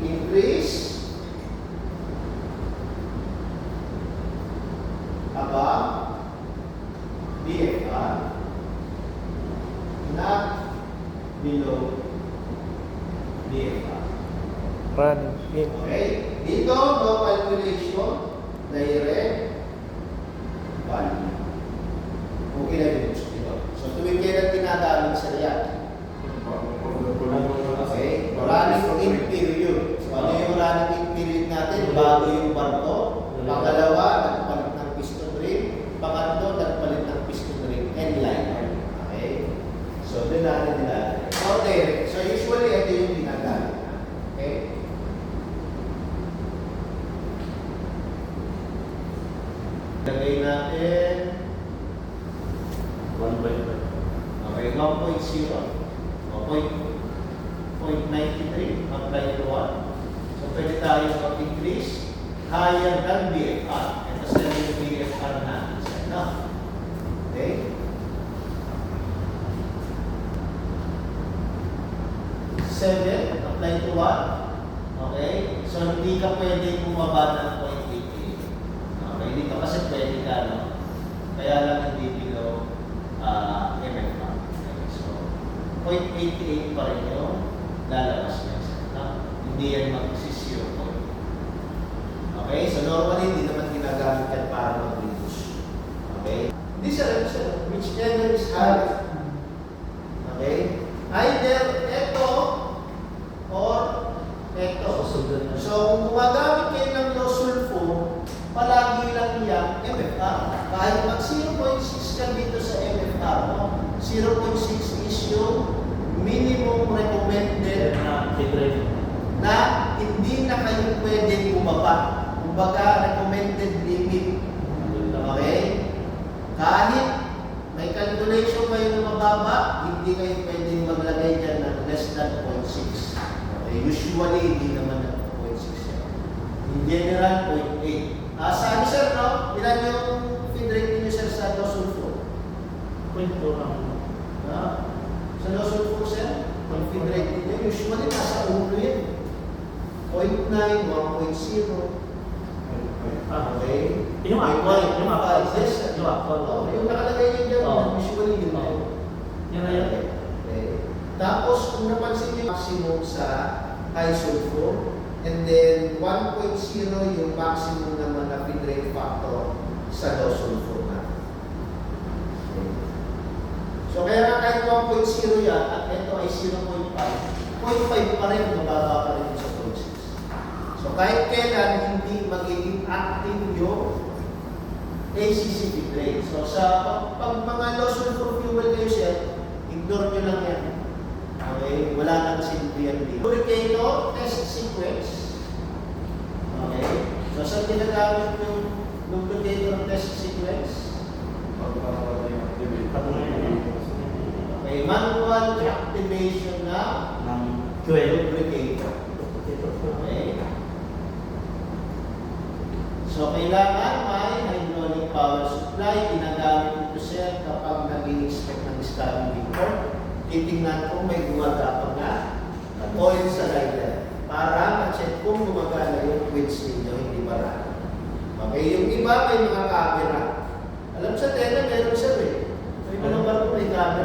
Increase above BFR, not below BFR. Run in. Okay? Dito, no calculation, direct value. Okay na yun. Dito. So, tuwing kailan tinagamit sa react? Okay? Running in period. So, ano yung running in period natin? Bago yung barko. Pangalawa, nagpalit ng piston ring. Pangatlo, nagpalit ng piston ring and line. Okay? So, doon natin nilalagay. Okay. So, usually, ito yung ginagamit. Okay? Lagay natin 1 by 5. okay, 1.0 o 0.93 apply to 1. So pwede tayo mag-increase higher than BFR. Ito sa yung BFR natin sa ito. Okay? Seven, apply to 1. Okay? So hindi ka pwede bumaba ng 0.88. Okay, dito kasi pwede ka, no? Kaya lang hindi below MFR. Okay, so 0.88 pa rin yung lalabas niya. No? Hindi yan mag-0 point. Okay, so normally hindi naman ginagamit yan para mag-reduce. Okay? This is whichever is higher. Okay? Either ito or ito. So kung gumagamit kayo ng low sulfur, palagi lang yan MFR. Kahit mag 0.6 ka dito sa MFR, no? 0.6 is yung minimum recommended na hindi na kayo pwede bumaba. Kumbaga, recommended limit. Okay? Kahit may calculation kayo na mababa, hindi kayo pwede maglagay dyan ng less than 0.6. Okay? Usually, hindi naman ng 0.6 yan. In general, 0.8. Sa ano sir, no? Ilan yung feed rate ninyo sir sa low sulfur? 0.4 lang. Sa low sulfur sir, ang feed rate ninyo, usually nasa ulo yan. 0.9, 1.0. Okay? Yung actual, yung actual. Yes, Yung actual. yung nakalagay niyo dyan, Oo. usually yun. Yan na yan. Okay. Tapos, kung napansin niyo, maximum sa high sulfur, and then 1.0 yung maximum naman na feed rate factor sa low sulfur na. Okay. So, kaya nga kahit 1.0 yan, at ito ay 0.5, 0.5 pa rin, mababa pa rin sa 0.6. So, kahit kailan hindi magiging active yung ACC feed rate. So, sa pag mga low sulfur fuel kayo siya, ignore nyo lang yan. Okay? Wala nang silbihan dito. Lubricator, test sequence. Okay? So, saan ginagamit yung lubricator test sequence? Okay, manual activation na Ng QL. lubricator. Okay? So, kailangan may hydraulic power supply. Ginagamit ito siya kapag nag-i-inspect ng scabbing port. Titingnan kung may gumagapang na oil sa rider para ma-check kung gumagana yung winch ninyo, hindi marami. Okay, yung iba may mga camera. Alam sa tela, meron siya eh. May mga barko may camera.